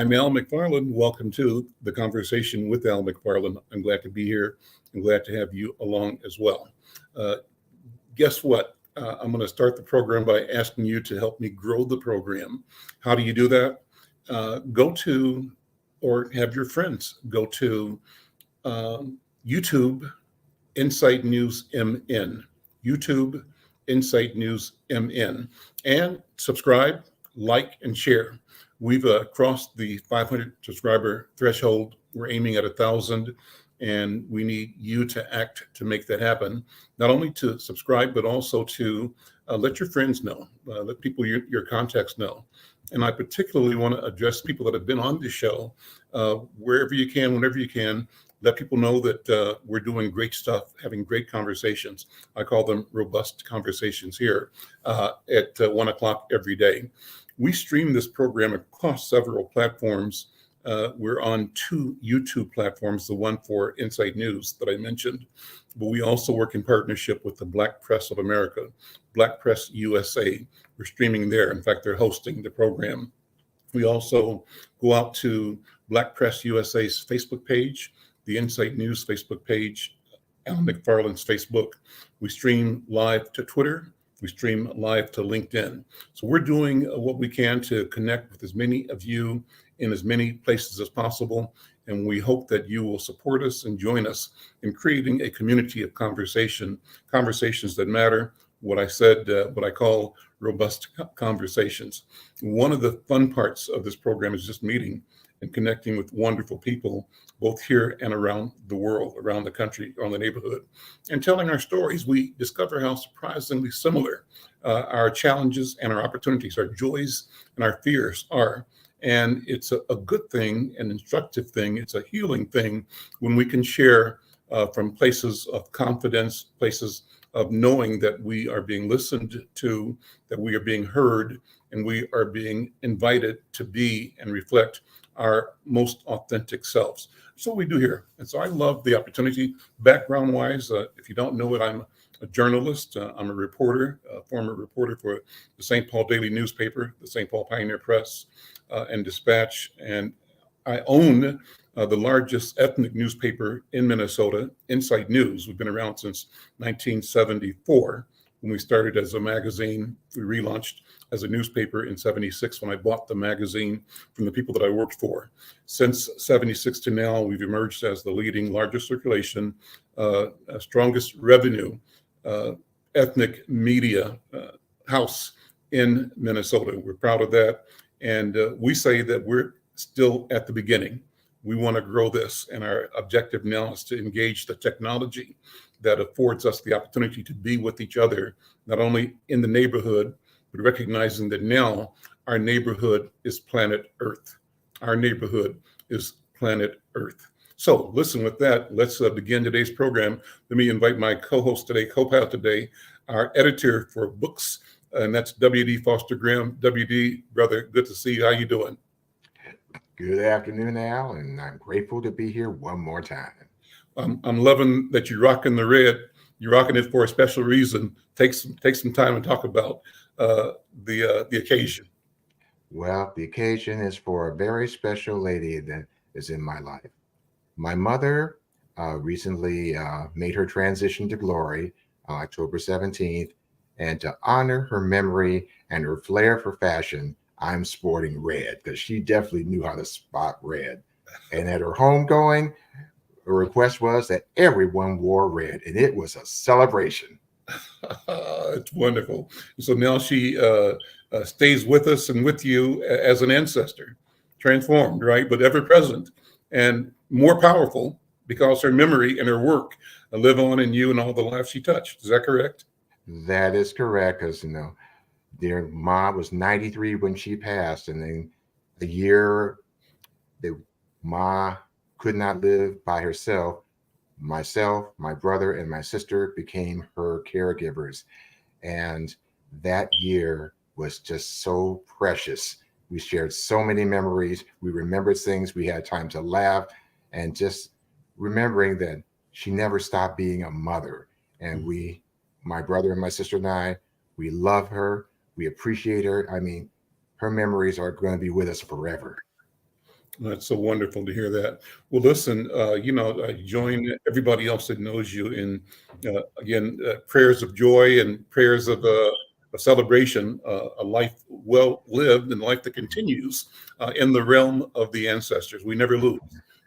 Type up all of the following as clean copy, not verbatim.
I'm Al McFarlane. Welcome to the conversation with Al McFarlane. I'm glad to be here. I'm glad to have you along as well. Uh, Guess what? I'm going to start the program by asking you to help me grow the program. How do you do that? Go to, or have your friends go to YouTube Insight News MN. YouTube Insight News MN. And subscribe, like, and share. We've crossed the 500 subscriber threshold. We're aiming at 1,000, and we need you to act to make that happen. Not only to subscribe, but also to let your friends know, let people your contacts know. And I particularly want to address people that have been on the show wherever you can, whenever you can. Let people know that we're doing great stuff, having great conversations. I call them robust conversations here at 1 o'clock every day. We stream this program across several platforms. We're on 2 YouTube platforms, the one for Insight News that I mentioned, but we also work in partnership with the Black Press of America, Black Press USA. We're streaming there. In fact, they're hosting the program. We also go out to Black Press USA's Facebook page, the Insight News Facebook page, Al McFarlane's Facebook. We stream live to Twitter. We stream live to LinkedIn. So we're doing what we can to connect with as many of you in as many places as possible. And we hope that you will support us and join us in creating a community of conversations that matter. What I said, what I call robust conversations. One of the fun parts of this program is just meeting and connecting with wonderful people, both here and around the world, around the country, around the neighborhood, and telling our stories. We discover how surprisingly similar our challenges and our opportunities, our joys and our fears are. And it's a good thing, an instructive thing. It's a healing thing when we can share from places of confidence, places of knowing that we are being listened to, that we are being heard, and we are being invited to be and reflect our most authentic selves. So what we do here. And so I love the opportunity. Background wise, if you don't know it, I'm a journalist. I'm a reporter, a former reporter for the St. Paul Daily newspaper, the St. Paul Pioneer Press, and Dispatch. And I own the largest ethnic newspaper in Minnesota, Insight News. We've been around since 1974 when we started as a magazine. We relaunched as a newspaper in 76 when I bought the magazine from the people that I worked for. Since 76 to now, we've emerged as the leading, largest circulation, strongest revenue ethnic media house in Minnesota. We're proud of that. And we say that we're still at the beginning. We want to grow this, and our objective now is to engage the technology that affords us the opportunity to be with each other, not only in the neighborhood, but recognizing that now our neighborhood is planet Earth. Our neighborhood is planet Earth. So listen, with that, let's begin today's program. Let me invite my co-host today, co-pilot today, our editor for books, and that's W.D. Foster Graham. W.D., brother, good to see you. How you doing? Good afternoon, Al, and I'm grateful to be here one more time. I'm loving that you're rocking the red. You're rocking it for a special reason. Take some time and talk about the occasion. Well, the occasion is for a very special lady that is in my life. My mother recently made her transition to glory on October 17th, and to honor her memory and her flair for fashion, I'm sporting red because she definitely knew how to spot red. And at her homegoing, the request was that everyone wore red, and it was a celebration. It's wonderful. So now she stays with us and with you as an ancestor, transformed, right? But ever present and more powerful because her memory and her work live on in you and all the lives she touched. Is that correct? That is correct, because dear mom was 93 when she passed, and then a year that ma could not live by herself. Myself, my brother, and my sister became her caregivers. And that year was just so precious. We shared so many memories. We remembered things. We had time to laugh, and just remembering that she never stopped being a mother. And my brother and my sister and I, we love her. We appreciate her. I mean, her memories are going to be with us forever. That's so wonderful to hear that. Well, listen, I join everybody else that knows you in, again, prayers of joy and prayers of a celebration, a life well lived and life that continues in the realm of the ancestors. We never lose.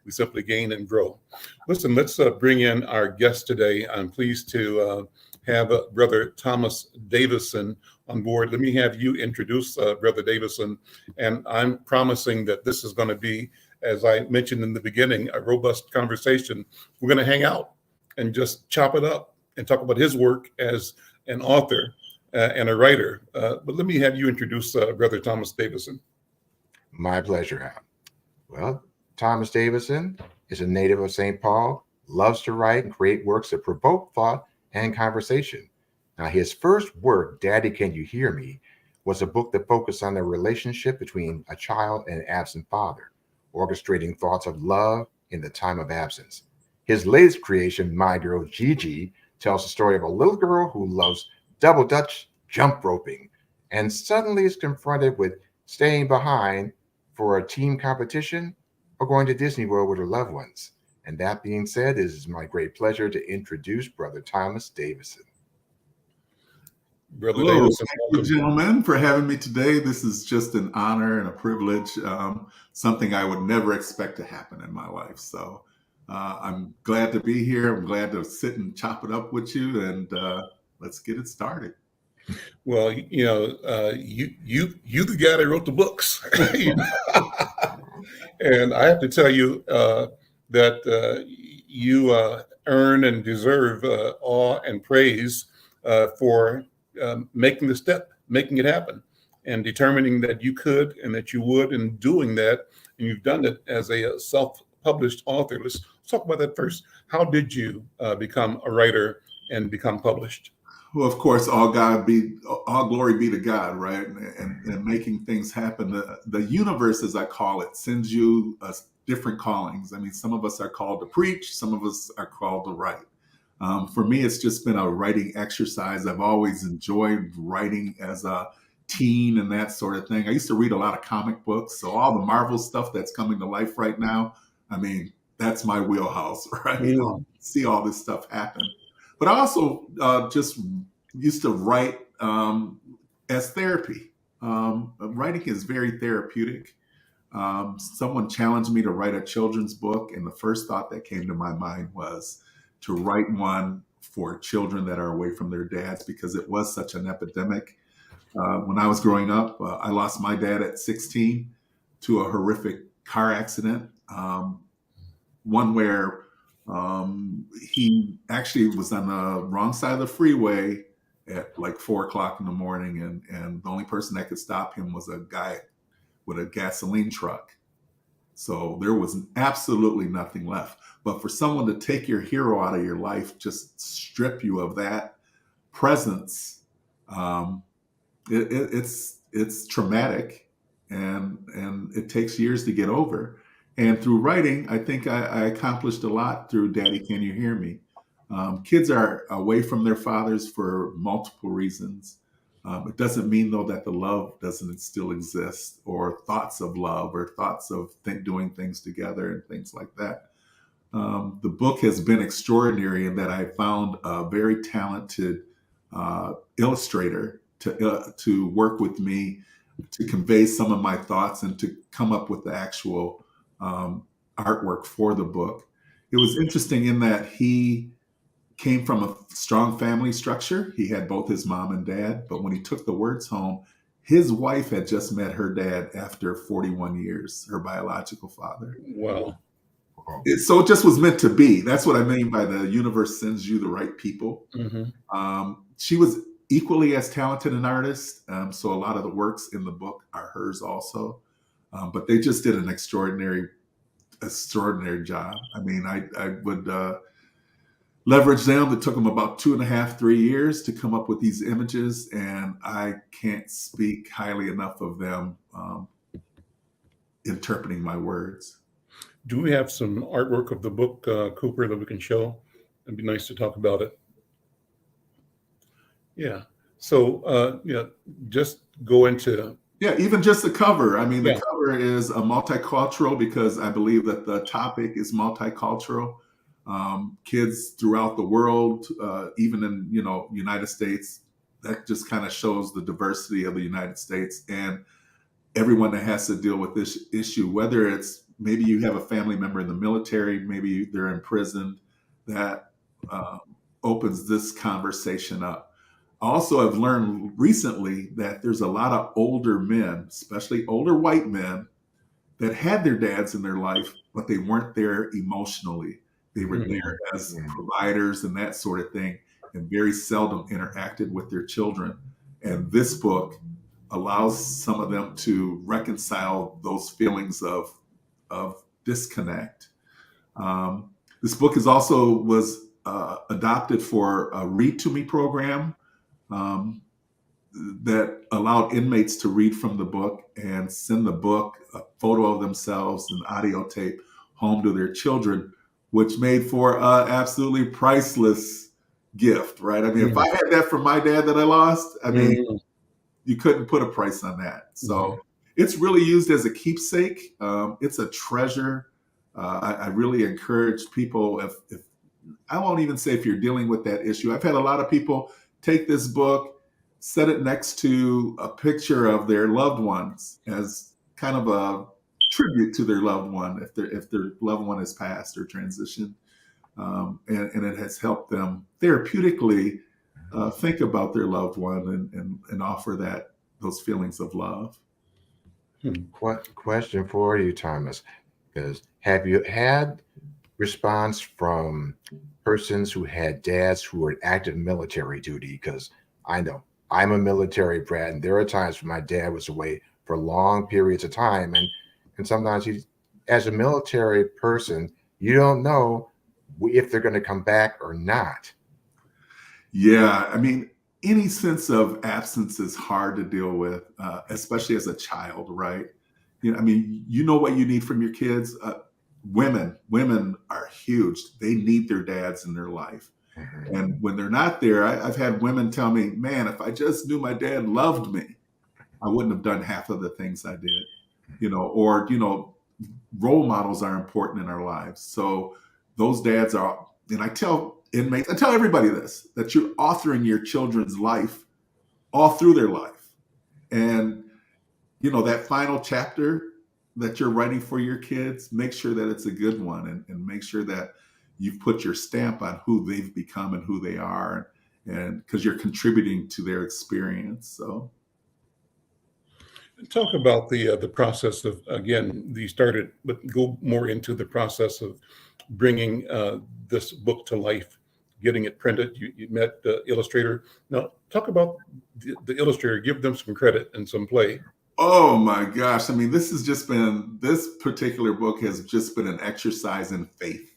We simply gain and grow. Listen, let's bring in our guest today. I'm pleased to have Brother Thomas Davison on board. Let me have you introduce Brother Davison. And I'm promising that this is going to be, as I mentioned in the beginning, a robust conversation. We're going to hang out and just chop it up and talk about his work as an author and a writer. But let me have you introduce Brother Thomas Davison. My pleasure, Al. Well, Thomas Davison is a native of St. Paul, loves to write and create works that provoke thought and conversation. Now, his first work, Daddy, Can You Hear Me?, was a book that focused on the relationship between a child and an absent father, orchestrating thoughts of love in the time of absence. His latest creation, My Girl Gigi, tells the story of a little girl who loves double Dutch jump roping and suddenly is confronted with staying behind for a team competition or going to Disney World with her loved ones. And that being said, it is my great pleasure to introduce Brother Thomas Davison. Brother Hello, Davison, thank you, gentlemen, for having me today. This is just an honor and a privilege, something I would never expect to happen in my life. So I'm glad to be here. I'm glad to sit and chop it up with you, and let's get it started. Well, you the guy that wrote the books. And I have to tell you that you earn and deserve awe and praise for making the step, making it happen, and determining that you could and that you would, and doing that. And you've done it as a self-published author. Let's talk about that first. How did you become a writer and become published? Well, of course, all glory be to God, right? And making things happen. The universe, as I call it, sends you different callings. I mean, some of us are called to preach, some of us are called to write. For me, it's just been a writing exercise. I've always enjoyed writing as a teen and that sort of thing. I used to read a lot of comic books, so all the Marvel stuff that's coming to life right now, I mean, that's my wheelhouse, right? Mm. See all this stuff happen. But I also just used to write as therapy. Writing is very therapeutic. Someone challenged me to write a children's book, and the first thought that came to my mind was to write one for children that are away from their dads, because it was such an epidemic. When I was growing up, I lost my dad at 16 to a horrific car accident, one where he actually was on the wrong side of the freeway at like 4 o'clock in the morning, and the only person that could stop him was a guy with a gasoline truck. So there was absolutely nothing left. But for someone to take your hero out of your life, just strip you of that presence, it's traumatic, and it takes years to get over. And through writing, I think I accomplished a lot through Daddy, Can You Hear Me? Kids are away from their fathers for multiple reasons. It doesn't mean, though, that the love doesn't still exist, or thoughts of love, or thoughts of doing things together and things like that. The book has been extraordinary in that I found a very talented illustrator to work with me to convey some of my thoughts and to come up with the actual artwork for the book. It was interesting in that he came from a strong family structure. He had both his mom and dad, but when he took the words home, his wife had just met her dad after 41 years, her biological father. Wow. So it just was meant to be. That's what I mean by the universe sends you the right people. Mm-hmm. She was equally as talented an artist, so a lot of the works in the book are hers also. But they just did an extraordinary job. I mean, I would leverage them. It took them about 2.5, 3 years to come up with these images, and I can't speak highly enough of them interpreting my words. Do we have some artwork of the book, Cooper, that we can show? It'd be nice to talk about it. Yeah. So, just go into Yeah, even just the cover. I mean, the Yeah. cover is a multicultural because I believe that the topic is multicultural. Kids throughout the world, even in United States, that just kind of shows the diversity of the United States and everyone that has to deal with this issue. Whether it's maybe you have a family member in the military, maybe they're in prison, that uh, opens this conversation up. Also, I've learned recently that there's a lot of older men, especially older white men, that had their dads in their life, but they weren't there emotionally. They were there as Mm. providers and that sort of thing, and very seldom interacted with their children. And this book allows some of them to reconcile those feelings of disconnect. This book is also was adopted for a Read to Me program, um, that allowed inmates to read from the book and send the book, a photo of themselves, and audio tape home to their children, which made for an absolutely priceless gift, right? I mean, if I had that from my dad that I lost, I mean, you couldn't put a price on that. So it's really used as a keepsake. It's a treasure. I really encourage people, if I won't even say if you're dealing with that issue. I've had a lot of people take this book, set it next to a picture of their loved ones as kind of a tribute to their loved one if their loved one has passed or transitioned, and it has helped them therapeutically think about their loved one and offer those feelings of love. Question for you, Thomas, is have you had response from persons who had dads who were in active military duty? Because I know I'm a military brat, and there are times when my dad was away for long periods of time, and sometimes as a military person, you don't know if they're going to come back or not. Yeah, I mean, any sense of absence is hard to deal with, especially as a child, right? I mean, you know what you need from your kids. Women are huge. They need their dads in their life, and when they're not there, I've had women tell me, "Man, if I just knew my dad loved me, I wouldn't have done half of the things I did." Or role models are important in our lives. So those dads are, and I tell inmates, I tell everybody this, that you're authoring your children's life all through their life. And, that final chapter that you're writing for your kids, make sure that it's a good one, and make sure that you've put your stamp on who they've become and who they are. And because you're contributing to their experience. So Talk about the process of, again, you started, but go more into the process of bringing this book to life, getting it printed. You met the illustrator. Now, talk about the illustrator. Give them some credit and some play. oh my gosh. I mean, this particular book has just been an exercise in faith,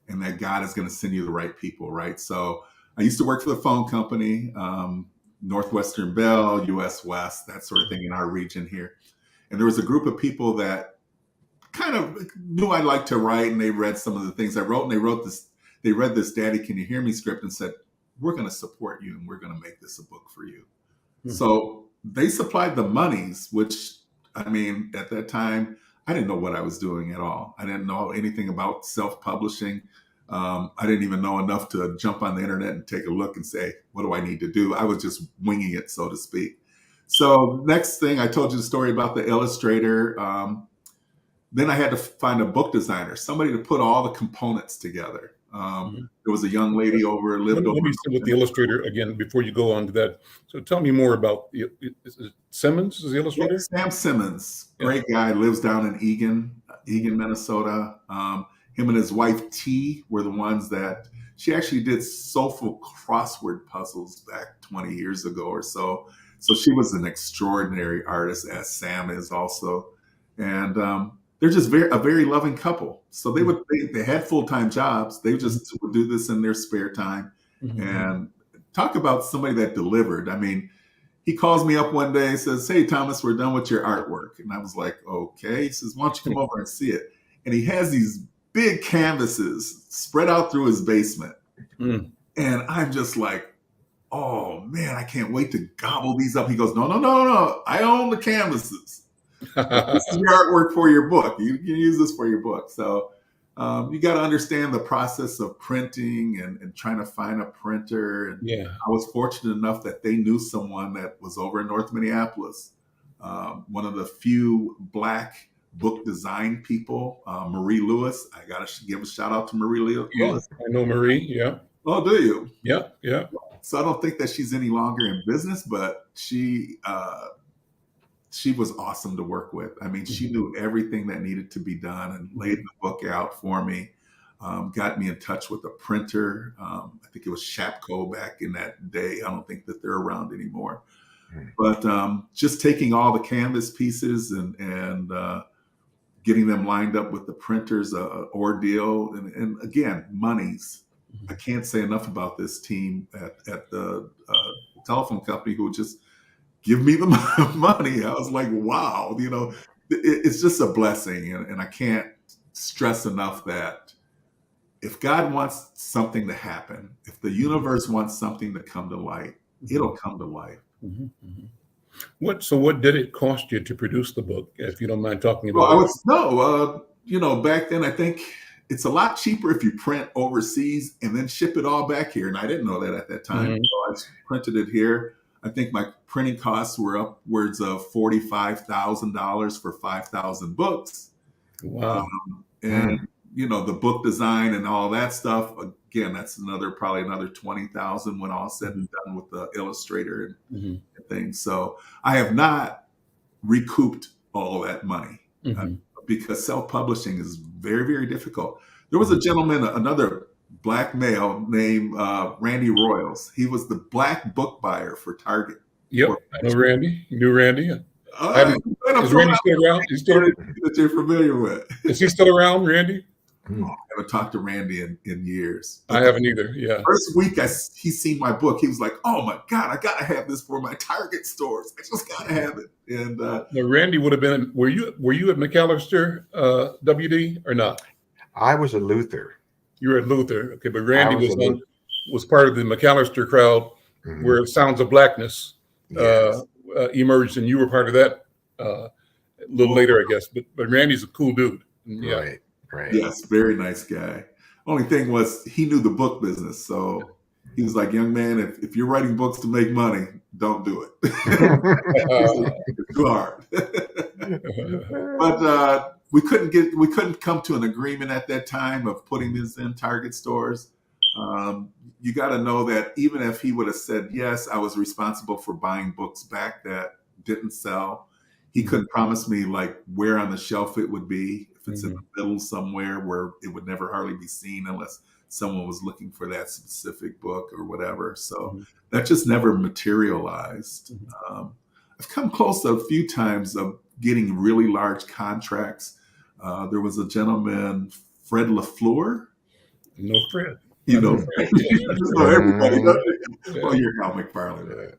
and that God is going to send you the right people, right? So I used to work for the phone company, Northwestern Bell, US West, that sort of thing in our region here. And there was a group of people that kind of knew I liked to write, and they read some of the things I wrote, and they read this Daddy, Can You Hear Me script and said, we're going to support you and we're going to make this a book for you. So they supplied the monies, which, I mean, at that time, I didn't know what I was doing at all. I didn't know anything about self-publishing. I didn't even know enough to jump on the internet and take a look and say, what do I need to do? I was just winging it, so to speak. So next thing, I told you the story about the illustrator. Then I had to find a book designer, somebody to put all the components together. There was a young lady lived Let over. me sit with the illustrator again before you go on to that. So tell me more about, is it Simmons is the illustrator? Sam Simmons, great guy, lives down in Eagan, Minnesota. Him and his wife T were the ones that she actually did soulful crossword puzzles back 20 years ago or so. So she was an extraordinary artist, as Sam is also. And they're just a very loving couple. So they had full-time jobs. They just would do this in their spare time. And talk about somebody that delivered. I mean, he calls me up one day and says, "Hey, Thomas, we're done with your artwork." And I was like, "Okay." He says, "Why don't you come over and see it?" And he has these big canvases spread out through his basement. And I'm just like, oh man, I can't wait to gobble these up. He goes, no, no, no, no. I own the canvases. This is your artwork for your book. You can use this for your book. So you got to understand the process of printing and trying to find a printer. And Yeah. I was fortunate enough that they knew someone that was over in North Minneapolis, one of the few Black book design people, Marie Lewis. I got to give a shout out to Marie Lewis. Yeah, I know Marie. Yeah. Oh, do you? Yeah. Yeah. So I don't think that she's any longer in business, but she was awesome to work with. I mean, she knew everything that needed to be done and laid the book out for me. Got me in touch with a printer. I think it was Shapco back in that day. I don't think that they're around anymore. But just taking all the canvas pieces and getting them lined up with the printers, ordeal. And again, monies. I can't say enough about this team at the telephone company who just give me the money. I was like, wow, it's just a blessing. And I can't stress enough that if God wants something to happen, if the universe wants something to come to light, it'll come to light. So what did it cost you to produce the book, if you don't mind talking about it? Back then, I think it's a lot cheaper if you print overseas and then ship it all back here. And I didn't know that at that time. So I printed it here. I think my printing costs were upwards of $45,000 for 5,000 books. Wow. And the book design and all that stuff, again, that's probably another 20,000 when all said and done with the illustrator and things. So I have not recouped all that money because self-publishing is very, very difficult. There was a gentleman, another Black male named Randy Royals. He was the Black book buyer for Target. Yep, I know Randy. You knew Randy? Is Randy still around? That you're familiar with? Is he still around, Randy? I haven't talked to Randy in years. I haven't either. Yeah. First week he's seen my book, he was like, "Oh my God, I gotta have this for my Target stores. I just gotta have it." And now, Randy would have been. Were you at McAllister WD or not? I was a Luther. You were at Luther, okay, but Randy was part of the McAllister crowd, where Sounds of Blackness emerged, and you were part of that a little later, I guess. But Randy's a cool dude. Yeah. Right. Yes, very nice guy. Only thing was he knew the book business, so he was like, "Young man, if you're writing books to make money, don't do it. It's too hard." But we couldn't come to an agreement at that time of putting this in Target stores. You got to know that even if he would have said yes, I was responsible for buying books back that didn't sell. He couldn't promise me like where on the shelf it would be. If it's in the middle somewhere where it would never hardly be seen unless someone was looking for that specific book or whatever. So that just never materialized. I've come close a few times of getting really large contracts. There was a gentleman, Fred LaFleur. No, Fred. You know, everybody knows. Well, you're now McFarlane.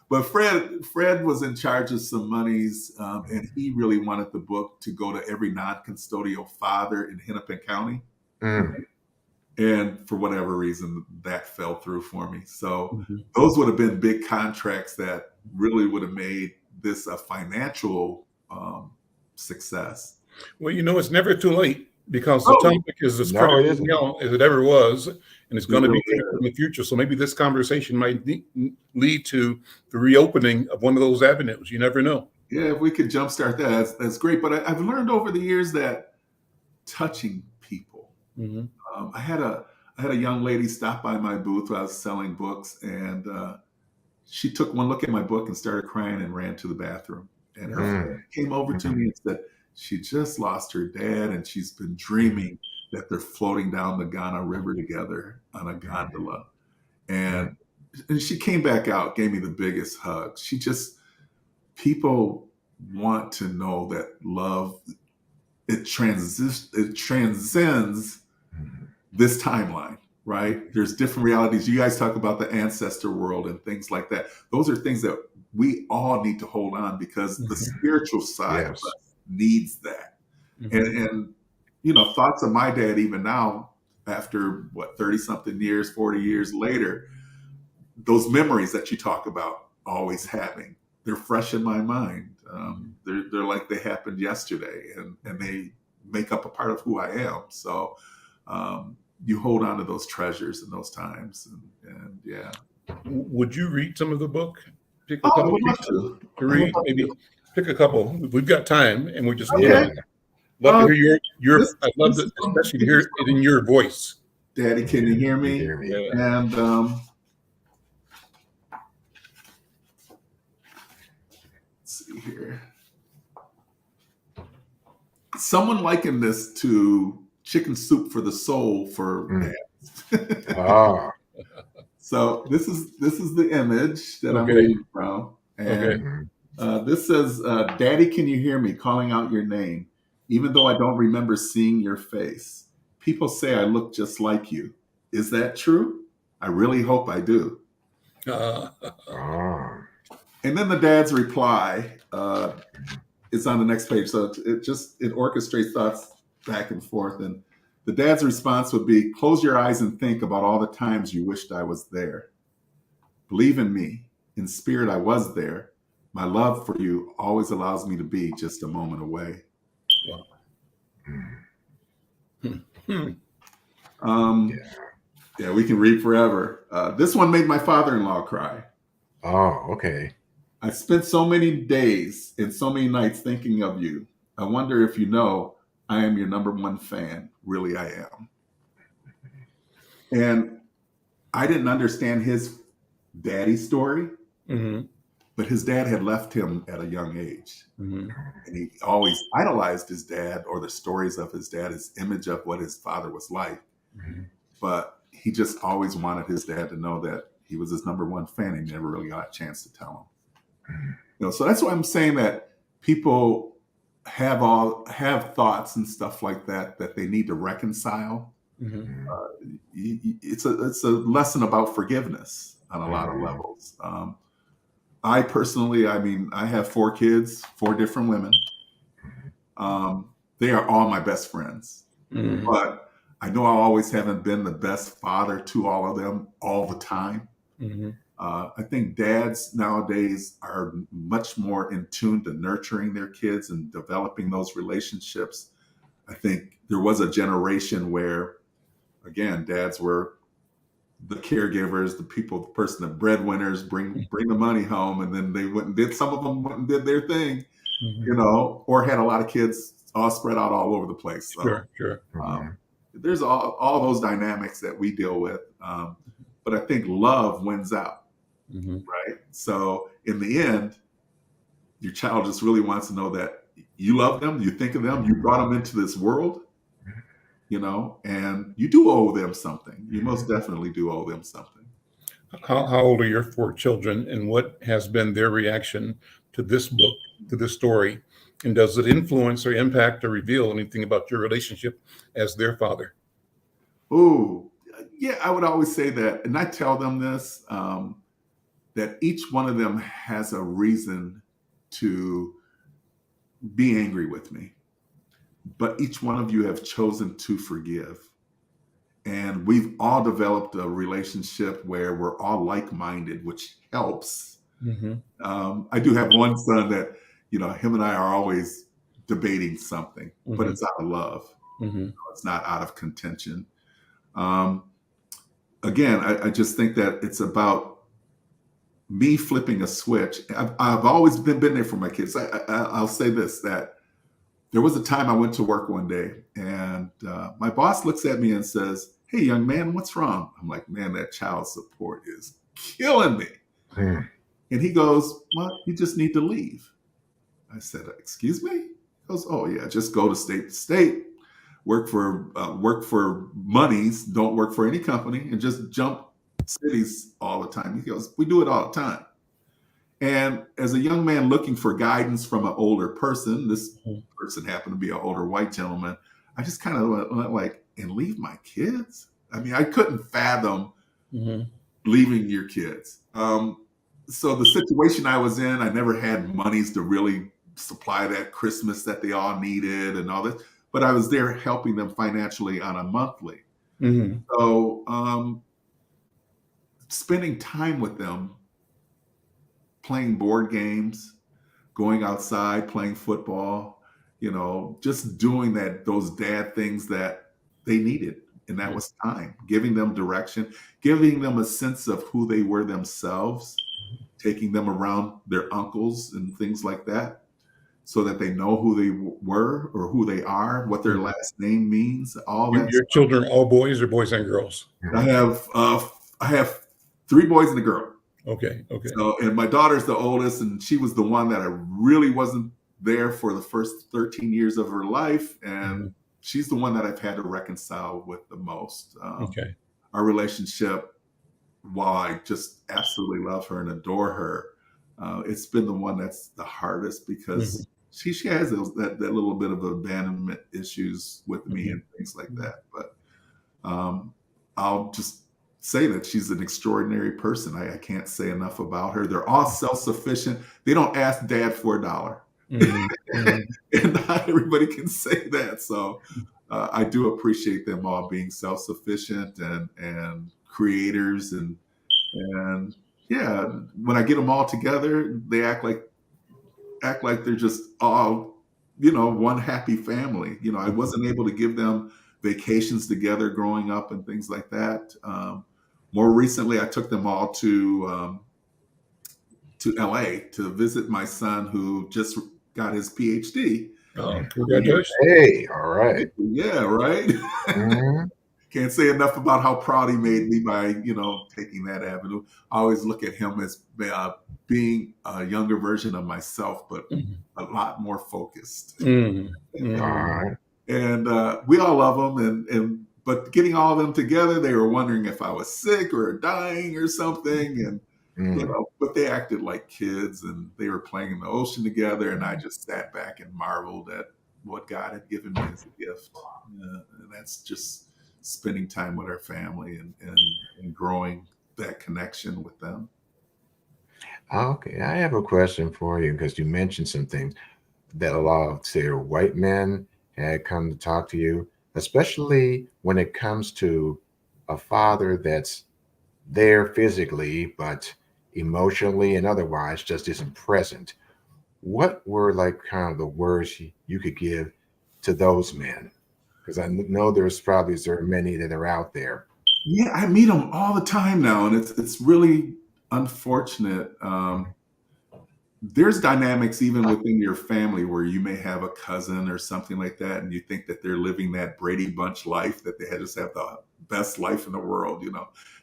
But Fred was in charge of some monies, and he really wanted the book to go to every non-custodial father in Hennepin County. And for whatever reason, that fell through for me. So those would have been big contracts that really would have made this a financial success. Well, it's never too late, because the topic is as critical now as it ever was, and it's going to be in the future. So maybe this conversation might lead to the reopening of one of those avenues. You never know. Yeah, if we could jumpstart that, that's great. But I've learned over the years that touching people. I had a young lady stop by my booth while I was selling books, and she took one look at my book and started crying and ran to the bathroom. And her friend came over to me and said she just lost her dad, and she's been dreaming that they're floating down the Ghana River together on a gondola. And she came back out, gave me the biggest hug. People want to know that love, it transcends this timeline, right? There's different realities. You guys talk about the ancestor world and things like that. Those are things that we all need to hold on, because the spiritual side of us needs that. And thoughts of my dad, even now, after 30 something years, 40 years later, those memories that you talk about always having, they're fresh in my mind. They're like they happened yesterday, and they make up a part of who I am. So you hold on to those treasures in those times, and yeah. Would you read some of the book? Pick a Oh, I couple would love to to. read. Maybe pick a couple. We've got time, and we just Okay. love to hear your. This- I'd love this to, is from- especially to hear it in your voice. Daddy, can you hear me? Hear me. Yeah. And let's see here. Someone likened this to chicken soup for the soul for dads. Oh, So this is the image that I'm Okay. reading from, and Okay. this says, "Daddy, can you hear me? Calling out your name, even though I don't remember seeing your face. People say I look just like you. Is that true? I really hope I do." oh. And then the dad's reply is on the next page. So it orchestrates thoughts back and forth. And the dad's response would be, "Close your eyes and think about all the times you wished I was there. Believe in me. In spirit, I was there. My love for you always allows me to be just a moment away." Yeah, we can read forever. This one made my father-in-law cry. Oh, okay. "I spent so many days and so many nights thinking of you. I wonder if you know I am your number one fan. Really, I am." And I didn't understand his daddy story, Mm-hmm. but his dad had left him at a young age. Mm-hmm. And he always idolized his dad, or the stories of his dad, his image of what his father was like. But he just always wanted his dad to know that he was his number one fan, and he never really got a chance to tell him. So that's why I'm saying that people have thoughts and stuff like that they need to reconcile. Mm-hmm. It's a lesson about forgiveness on a lot of levels. I personally, I have 4 kids, 4 different women. They are all my best friends, Mm-hmm. but I know I always haven't been the best father to all of them all the time. Mm-hmm. I think dads nowadays are much more in tune to nurturing their kids and developing those relationships. I think there was a generation where, again, dads were the caregivers, the breadwinners, bring the money home, and then they went and did, some of them went and did their thing, Mm-hmm. or had a lot of kids all spread out all over the place. So, Sure. there's all those dynamics that we deal with. But I think love wins out. Mm-hmm. Right. So in the end, your child just really wants to know that you love them, you think of them, you brought them into this world, and you do owe them something. You most definitely do owe them something. How old are your 4 children, and what has been their reaction to this book, to this story? And does it influence or impact or reveal anything about your relationship as their father? Oh, yeah, I would always say that. And I tell them this, that each one of them has a reason to be angry with me. But each one of you have chosen to forgive. And we've all developed a relationship where we're all like-minded, which helps. Mm-hmm. I do have one son that, him and I are always debating something, but it's out of love. Mm-hmm. It's not out of contention. Again, I just think that it's about me flipping a switch. I've always been there for my kids. I'll say this, that there was a time I went to work one day, and my boss looks at me and says, "Hey, young man, what's wrong?" I'm like, "Man, that child support is killing me." And he goes, "Well, you just need to leave." I said, "Excuse me?" He goes, "Oh yeah, just go to state, work for monies, don't work for any company, and just jump cities all the time." He goes, "We do it all the time." And as a young man looking for guidance from an older person, this person happened to be an older white gentleman, I just kind of went like, "And leave my kids?" I mean, I couldn't fathom leaving your kids. So the situation I was in, I never had monies to really supply that Christmas that they all needed and all this, but I was there helping them financially on a monthly. Mm-hmm. So spending time with them, playing board games, going outside, playing football, just doing those dad things that they needed. And that was time, giving them direction, giving them a sense of who they were themselves, taking them around their uncles and things like that so that they know who they were or who they are, what their last name means, all that. Your children are all boys or boys and girls? I have 3 boys and a girl. Okay. So, and my daughter's the oldest, and she was the one that I really wasn't there for the first 13 years of her life. And she's the one that I've had to reconcile with the most. Okay. Our relationship, while I just absolutely love her and adore her, it's been the one that's the hardest because she has that little bit of abandonment issues with me and things like that. But I'll just say that she's an extraordinary person. I can't say enough about her. They're all self-sufficient. They don't ask dad for $1. And not everybody can say that. So I do appreciate them all being self-sufficient and creators and yeah, when I get them all together, they act like they're just all, one happy family. I wasn't able to give them vacations together growing up and things like that. More recently, I took them all to LA to visit my son who just got his PhD. Oh, congratulations. Hey, all right. Yeah, right. Can't say enough about how proud he made me by, taking that avenue. I always look at him as being a younger version of myself, but a lot more focused. All right. And we all love him. But getting all of them together, they were wondering if I was sick or dying or something. And, but they acted like kids and they were playing in the ocean together. And I just sat back and marveled at what God had given me as a gift. And that's just spending time with our family and growing that connection with them. Okay, I have a question for you because you mentioned some things that a lot of, say, white men had come to talk to you, especially when it comes to a father that's there physically, but emotionally and otherwise just isn't present. What were like kind of the words you could give to those men? Because I know there are many that are out there. Yeah, I meet them all the time now, and it's really unfortunate. There's dynamics even within your family where you may have a cousin or something like that, and you think that they're living that Brady Bunch life, that they just have the best life in the world,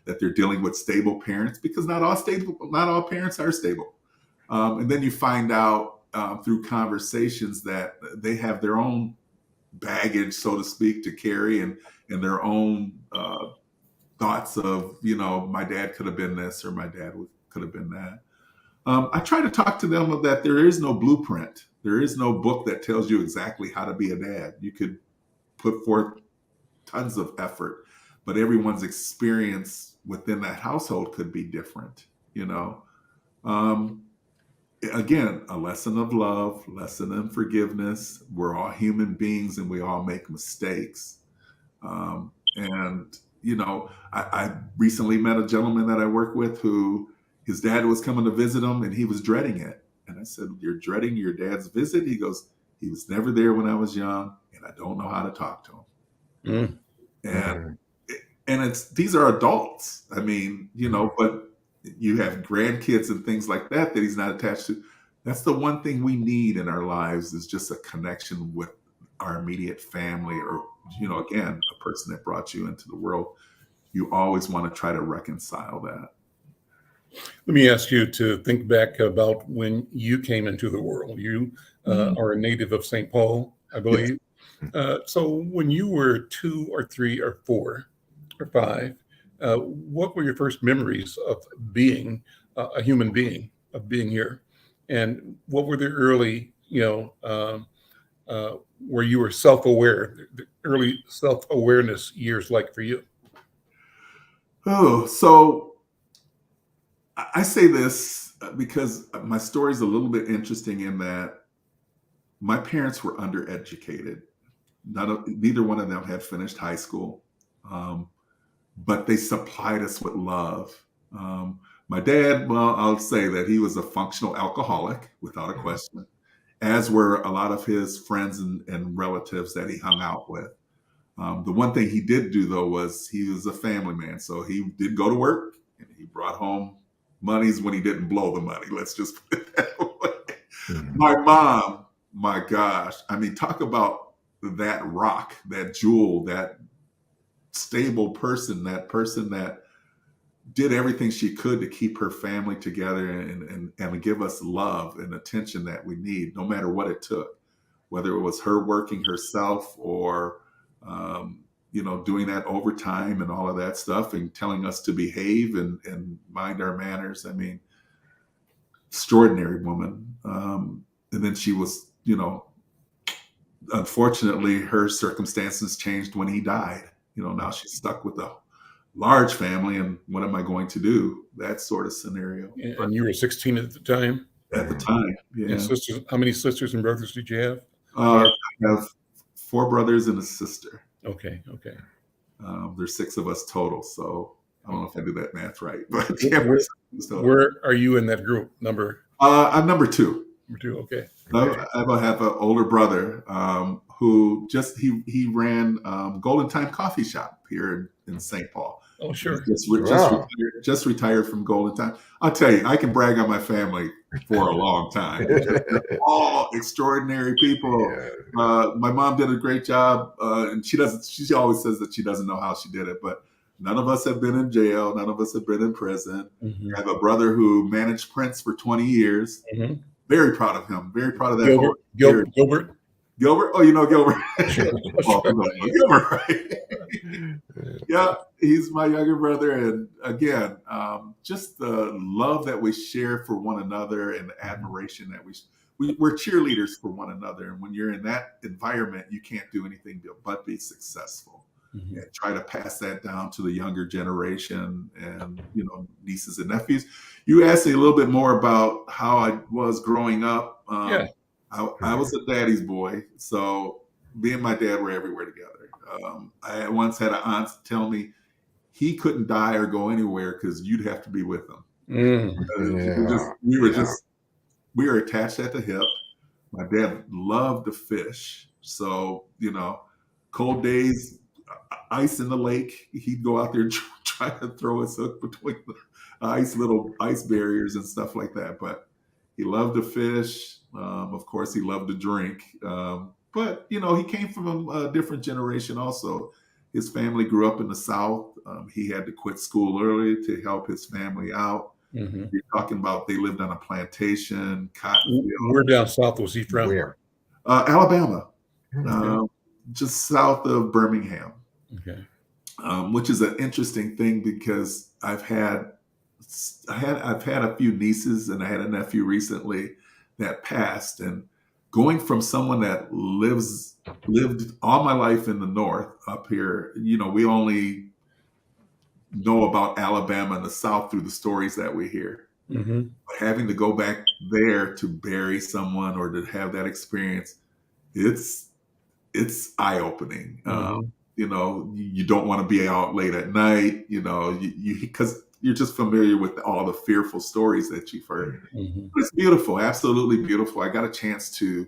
that they're dealing with stable parents, because not all parents are stable. And then you find out through conversations that they have their own baggage, so to speak, to carry and their own thoughts of, my dad could have been this or my dad could have been that. I try to talk to them that there is no blueprint. There is no book that tells you exactly how to be a dad. You could put forth tons of effort, but everyone's experience within that household could be different, Again, a lesson of love, lesson in forgiveness. We're all human beings and we all make mistakes. I recently met a gentleman that I work with who his dad was coming to visit him and he was dreading it. And I said, "You're dreading your dad's visit?" He goes, "He was never there when I was young and I don't know how to talk to him." And these are adults. I mean, but you have grandkids and things like that he's not attached to. That's the one thing we need in our lives is just a connection with our immediate family or, again, a person that brought you into the world. You always want to try to reconcile that. Let me ask you to think back about when you came into the world. You are a native of St. Paul, I believe. Yes. So when you were 2 or 3 or 4 or 5, what were your first memories of being a human being, of being here? And what were the early, where you were self-aware, the early self-awareness years like for you? Oh, so I say this because my story is a little bit interesting in that my parents were undereducated. Neither one of them had finished high school. But they supplied us with love My dad, well, I'll say that he was a functional alcoholic without a question, as were a lot of his friends and relatives that he hung out with. The one thing he did do, though, was he was a family man. So he did go to work and he brought home monies when he didn't blow the money. Let's just put it that way. My mom, my gosh. I mean, talk about that rock, that jewel, that stable person that did everything she could to keep her family together and give us love and attention that we need, no matter what it took, whether it was her working herself or, doing that overtime and all of that stuff and telling us to behave and mind our manners. I mean, extraordinary woman. And then she was, unfortunately, her circumstances changed when he died. Now she's stuck with a large family, and what am I going to do? That sort of scenario. And you were 16 at the time? At the time, yeah. And sisters, how many sisters and brothers did you have? I have 4 brothers and a sister. Okay. There's 6 of us total, so I don't know if I did that math right, but where are you in that group number? I'm number 2. Number 2, okay. I have an older brother who he ran Golden Time Coffee Shop here in St. Paul. Oh, sure. Just retired from Golden Time. I'll tell you, I can brag on my family for a long time. They're all extraordinary people. Yeah. My mom did a great job, and she always says that she doesn't know how she did it, but none of us have been in jail. None of us have been in prison. Mm-hmm. I have a brother who managed Prince for 20 years. Mm-hmm. Very proud of him. Very proud of that. Gilbert? Gilbert? Oh, you know Gilbert. Gilbert, right? Yeah, he's my younger brother. And again, just the love that we share for one another and the admiration that we're cheerleaders for one another. And when you're in that environment, you can't do anything but be successful. Mm-hmm. And try to pass that down to the younger generation and, nieces and nephews. You asked me a little bit more about how I was growing up. I was a daddy's boy. So me and my dad were everywhere together. I once had an aunt tell me he couldn't die or go anywhere because you'd have to be with him. We were attached at the hip. My dad loved to fish. So, cold days, ice in the lake, he'd go out there and try to throw his hook between the little ice barriers and stuff like that. But he loved to fish. Of course, he loved to drink. But, he came from a different generation also. His family grew up in the South. He had to quit school early to help his family out. Mm-hmm. You're talking about they lived on a plantation, cotton field. Where down south was he from? Where? Alabama, just south of Birmingham. Okay. Which is an interesting thing because I've had a few nieces and I had a nephew recently that passed, and going from someone that lived all my life in the North up here, we only know about Alabama and the South through the stories that we hear. Mm-hmm. But having to go back there to bury someone or to have that experience, it's eye-opening. Mm-hmm. You don't want to be out late at night, because you're just familiar with all the fearful stories that you've heard. Mm-hmm. It's beautiful, absolutely beautiful. I got a chance to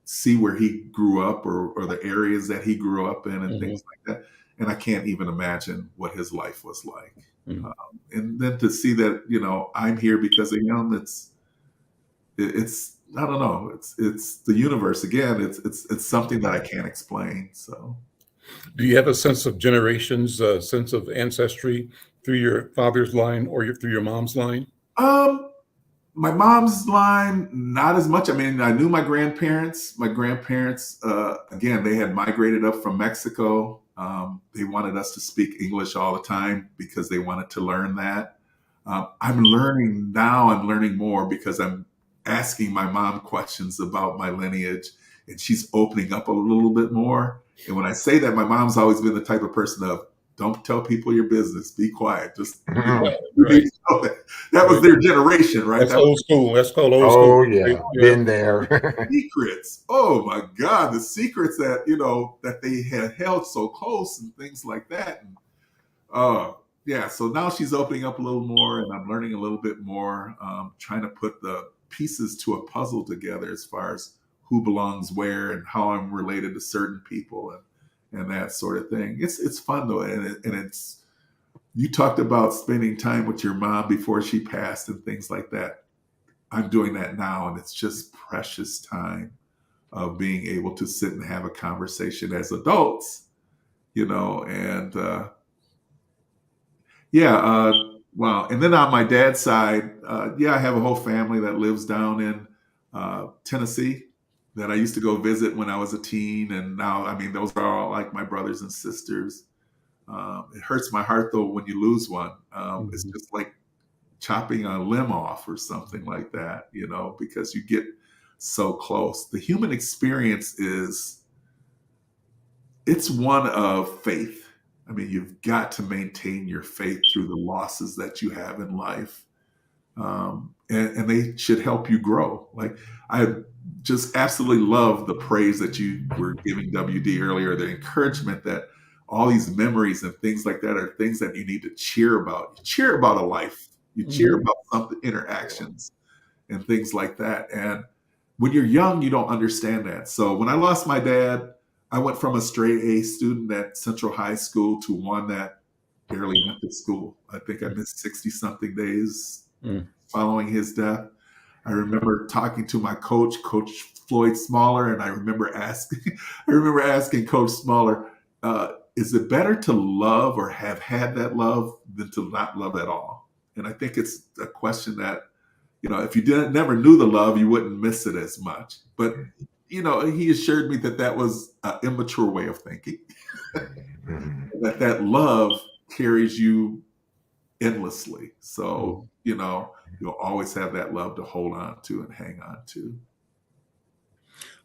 see where he grew up or the areas that he grew up in and mm-hmm. things like that. And I can't even imagine what his life was like. Mm-hmm. And then to see that, I'm here because of him, it's I don't know. It's the universe again. It's something that I can't explain. So, do you have a sense of generations, a sense of ancestry through your father's line or through your mom's line? My mom's line, not as much. I mean, I knew my grandparents. My grandparents, again, they had migrated up from Mexico. They wanted us to speak English all the time because they wanted to learn that. I'm learning more because I'm asking my mom questions about my lineage, and she's opening up a little bit more. And when I say that, my mom's always been the type of person of, don't tell people your business. Be quiet. Just right. That was their generation, right? That's old school. That's called old school. Oh yeah, been there. Secrets. Oh my God, the secrets that that they had held so close and things like that. And yeah, so now she's opening up a little more, and I'm learning a little bit more, trying to put the pieces to a puzzle together as far as who belongs where and how I'm related to certain people and that sort of thing. It's fun though, and it's you talked about spending time with your mom before she passed and things like that. I'm doing that now, and it's just precious time of being able to sit and have a conversation as adults, and yeah, wow. And then on my dad's side, yeah, I have a whole family that lives down in Tennessee that I used to go visit when I was a teen. And now, I mean, those are all like my brothers and sisters. It hurts my heart though when you lose one. It's Mhm. just like chopping a limb off or something like that, because you get so close. The human experience it's one of faith. I mean, you've got to maintain your faith through the losses that you have in life. And they should help you grow. Like, I just absolutely love the praise that you were giving WD earlier, the encouragement that all these memories and things like that are things that you need to cheer about. You cheer about a life, you cheer Mhm. about something, interactions and things like that. And when you're young, you don't understand that. So when I lost my dad, I went from a straight A student at Central High School to one that barely went to school. I think I missed 60 something days Mm. following his death. I remember talking to my coach, Coach Floyd Smaller, and I remember asking, I remember asking Coach Smaller, is it better to love or have had that love than to not love at all? And I think it's a question that, if you never knew the love, you wouldn't miss it as much. But he assured me that that was an immature way of thinking. Mhm. that love carries you endlessly. So, Mhm. you'll always have that love to hold on to and hang on to.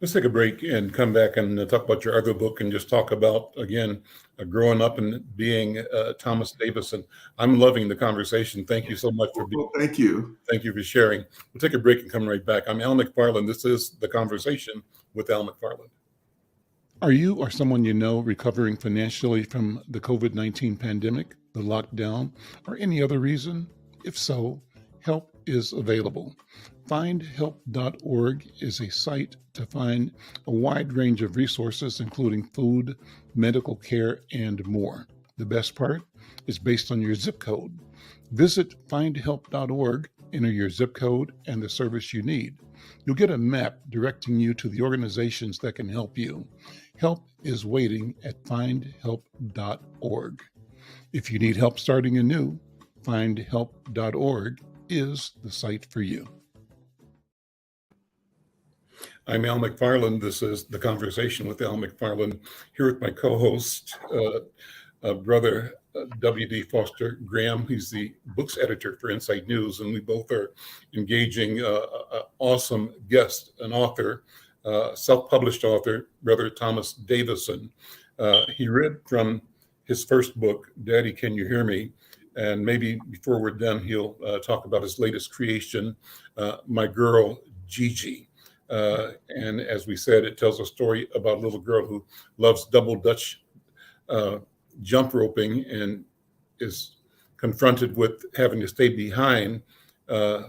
Let's take a break and come back and talk about your other book and just talk about, again, growing up and being Thomas Davison. I'm loving the conversation. Thank you so much for being. Well, thank you. Thank you for sharing. We'll take a break and come right back. I'm Al McFarlane. This is The Conversation with Al McFarlane. Are you or someone you know recovering financially from the COVID-19 pandemic, the lockdown, or any other reason? If so, help is available. Findhelp.org is a site to find a wide range of resources, including food, medical care, and more. The best part is based on your zip code. Visit findhelp.org, enter your zip code and the service you need. You'll get a map directing you to the organizations that can help you. Help is waiting at findhelp.org. If you need help starting anew, findhelp.org is the site for you. I'm Al McFarlane. This is The Conversation with Al McFarlane, here with my co-host, brother W.D. Foster Graham. He's the books editor for Insight News, and we both are engaging an awesome guest, an author, self-published author, Brother Thomas Davison. He read from his first book, Daddy, Can You Hear Me? And maybe before we're done, he'll talk about his latest creation, My Girl Gigi. And as we said, it tells a story about a little girl who loves double Dutch uh, jump roping and is confronted with having to stay behind uh,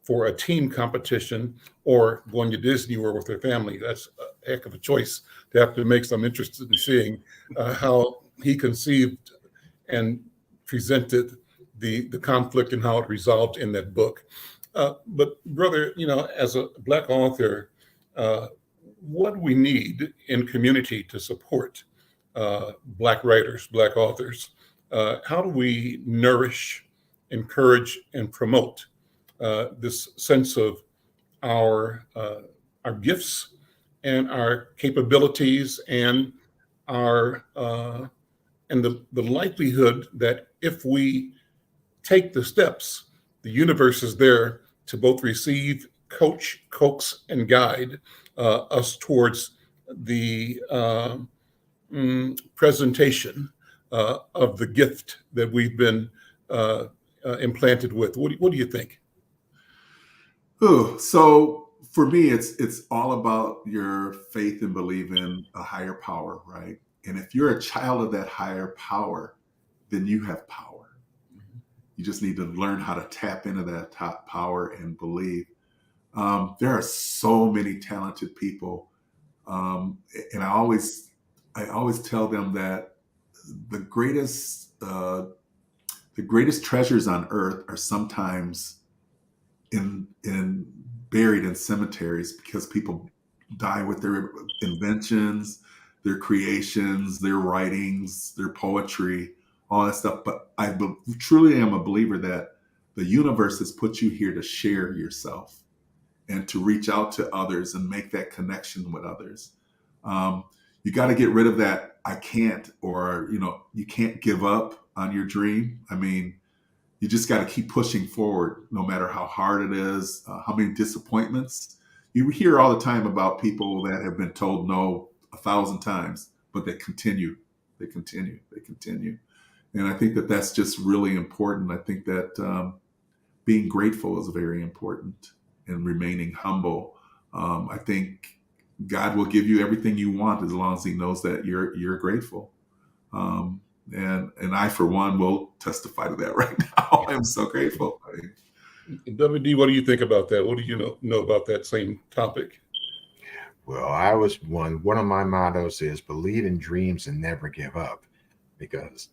for a team competition or going to Disney World with her family. That's a heck of a choice to have to make. So I'm interested in seeing how he conceived and presented the conflict and how it resolved in that book. But brother, as a Black author, uh, what we need in community to support Black writers, Black authors, how do we nourish, encourage, and promote this sense of our uh, our gifts and our capabilities and our and the likelihood that if we take the steps, the universe is there to both receive, coach, coax, and guide us towards the presentation of the gift that we've been uh, implanted with. What do you think? Ooh, so for me, it's all about your faith and belief in a higher power, right? And if you're a child of that higher power, then you have power. You just need to learn how to tap into that top power and believe. There are so many talented people, and I always tell them that the greatest treasures on earth are sometimes in buried in cemeteries, because people die with their inventions, their creations, their writings, their poetry, all that stuff. But truly am a believer that the universe has put you here to share yourself and to reach out to others and make that connection with others. You got to get rid of that "I can't," or you can't give up on your dream. I mean, you just got to keep pushing forward, no matter how hard it is, how many disappointments. You hear all the time about people that have been told no 1,000 times, but they continue, they continue, they continue. And I think that that's just really important. I think that being grateful is very important, and remaining humble. I think God will give you everything you want as long as He knows that you're grateful. And I, for one, will testify to that right now. I'm so grateful. WD, what do you think about that? What do you know about that same topic? Well, I was one of my mottos is believe in dreams and never give up, because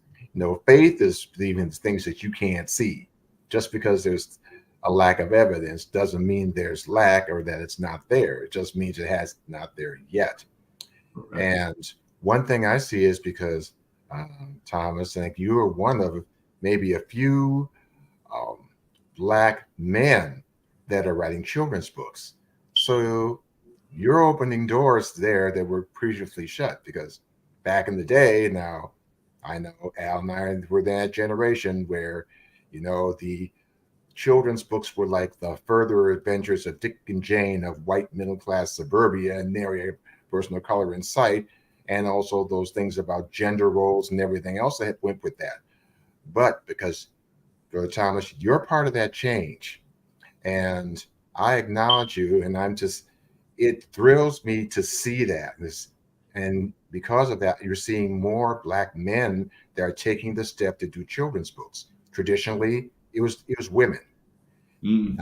faith is believing in things that you can't see. Just because there's a lack of evidence doesn't mean there's lack or that it's not there. It just means it has not there yet. Right. And one thing I see is because Thomas, I think you are one of maybe a few Black men that are writing children's books. So you're opening doors there that were previously shut, because back in the day, now I know Al and I were that generation where, the children's books were like the further adventures of Dick and Jane of white middle-class suburbia, and nary a person of color in sight. And also those things about gender roles and everything else that went with that. But because, Brother Thomas, you're part of that change. And I acknowledge you, and it thrills me to see that. And because of that, you're seeing more Black men that are taking the step to do children's books. Traditionally, it was women. Mm.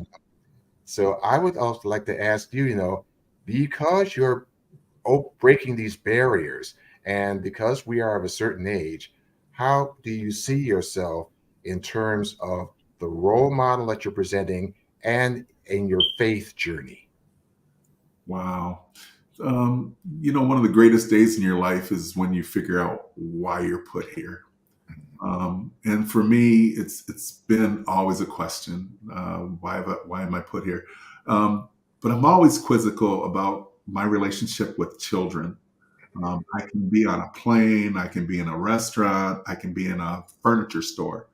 So I would also like to ask you, because you're breaking these barriers, and because we are of a certain age, how do you see yourself in terms of the role model that you're presenting and in your faith journey? Wow. One of the greatest days in your life is when you figure out why you're put here. And for me, it's been always a question: why am I put here? But I'm always quizzical about my relationship with children. I can be on a plane, I can be in a restaurant, I can be in a furniture store,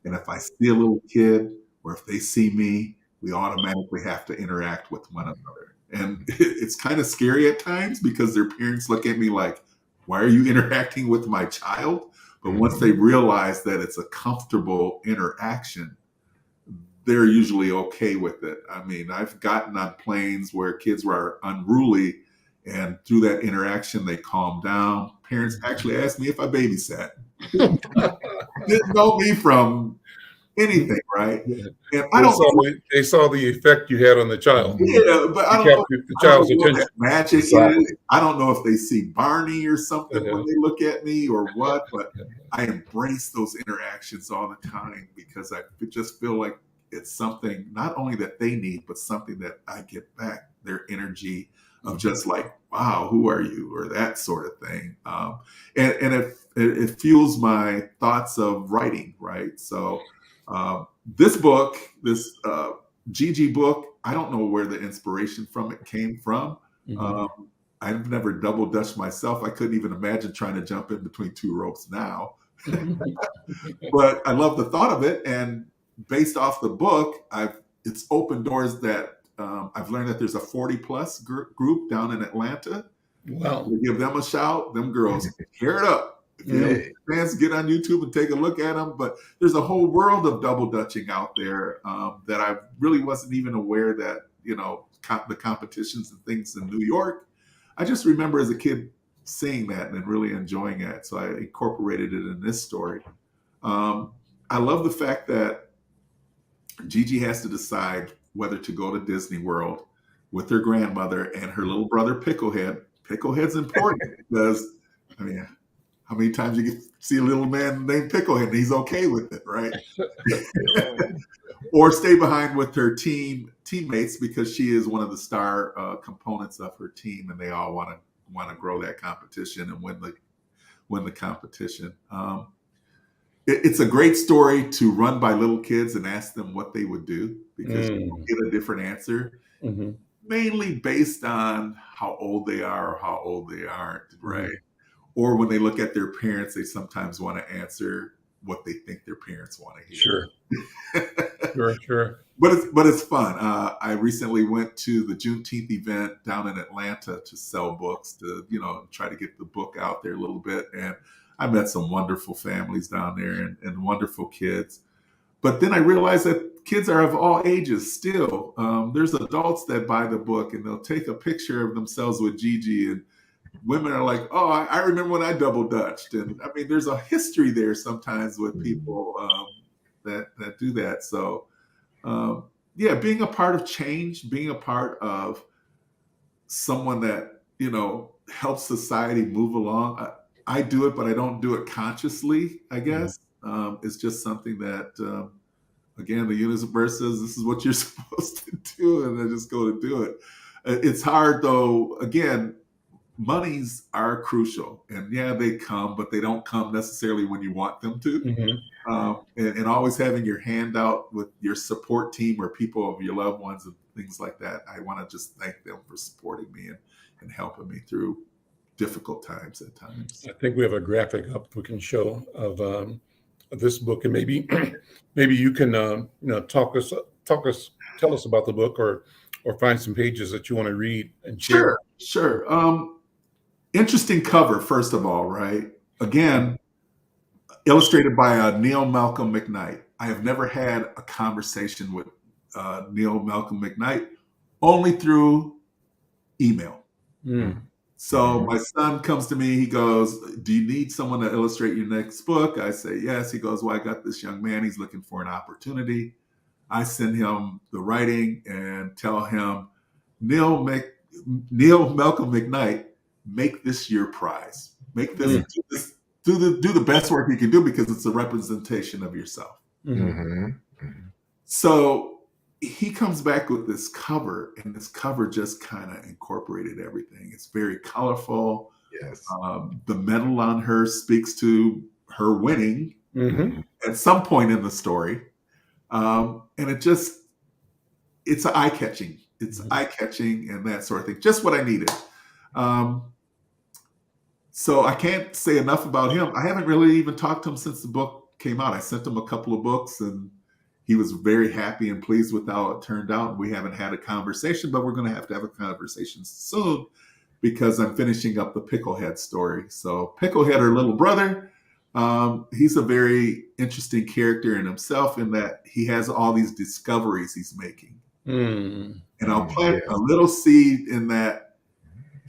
and if I see a little kid, or if they see me, we automatically have to interact with one another. And it's kind of scary at times, because their parents look at me like, "Why are you interacting with my child?" But once they realize that it's a comfortable interaction, they're usually okay with it. I mean, I've gotten on planes where kids were unruly, and through that interaction, they calmed down. Parents actually asked me if I babysat. Didn't know me from anything, right? And I don't know. They saw the effect you had on the child. Yeah, but I You don't know. captured the I don't child's know what attention. that magic Exactly. is. I don't know if they see Barney or something Yeah. when they look at me or what, but I embrace those interactions all the time, because I just feel like it's something not only that they need, but something that I get back, their energy of just like, "Wow, who are you?" or that sort of thing. And it fuels my thoughts of writing, right? So this book, this Gigi book, I don't know where the inspiration from it came from. I've never double dutched myself. I couldn't even imagine trying to jump in between two ropes now. But I love the thought of it, and based off the book, it's opened doors that I've learned that there's a 40+ group down in Atlanta. Wow. We give them a shout. Them girls tear it up. If you have a chance, get on YouTube and take a look at them. But there's a whole world of double dutching out there that I really wasn't even aware that, the competitions and things in New York. I just remember as a kid seeing that and really enjoying it. So I incorporated it in this story. I love the fact that Gigi has to decide whether to go to Disney World with her grandmother and her little brother Picklehead. Picklehead's important because, I mean, how many times you get see a little man named Picklehead and he's okay with it, right? Or stay behind with her teammates because she is one of the star components of her team, and they all want to grow that competition and win the competition. It's a great story to run by little kids and ask them what they would do because you get a different answer, mainly based on how old they are or how old they aren't, right? Or when they look at their parents, they sometimes want to answer what they think their parents want to hear. Sure. But it's fun. I recently went to the Juneteenth event down in Atlanta to sell books, to try to get the book out there a little bit, and I met some wonderful families down there and wonderful kids. But then I realized that kids are of all ages still. There's adults that buy the book and they'll take a picture of themselves with Gigi, and women are like, "Oh, I remember when I double dutched." And I mean, there's a history there sometimes with people that do that. So, yeah, being a part of change, being a part of someone that helps society move along. I do it, but I don't do it consciously, I guess. It's just something that, again, the universe says this is what you're supposed to do, and I just go to do it. It's hard, though. Again, monies are crucial, and yeah, they come, but they don't come necessarily when you want them to. And always having your hand out with your support team or people of your loved ones and things like that. I want to just thank them for supporting me and helping me through difficult times at times. I think we have a graphic up we can show of this book, and maybe you can tell us about the book, or find some pages that you want to read and share. Sure. Interesting cover, first of all, right? Again, illustrated by Neil Malcolm McKnight. I have never had a conversation with Neil Malcolm McKnight, only through email. So my son comes to me, he goes, "Do you need someone to illustrate your next book?" I say, "Yes." He goes, "Well, I got this young man, he's looking for an opportunity." I send him the writing and tell him, Neil Malcolm McKnight, make this your prize. Make this, do the best work you can do, because it's a representation of yourself. So he comes back with this cover, and this cover just kind of incorporated everything. It's very colorful. Yes. The medal on her speaks to her winning at some point in the story. And it's eye-catching. It's eye-catching and that sort of thing. Just what I needed. So I can't say enough about him. I haven't really even talked to him since the book came out. I sent him a couple of books, and he was very happy and pleased with how it turned out. We haven't had a conversation, but we're going to have a conversation soon, because I'm finishing up the Picklehead story. So Picklehead, her little brother, he's a very interesting character in himself, in that he has all these discoveries he's making. And I'll plant a little seed in that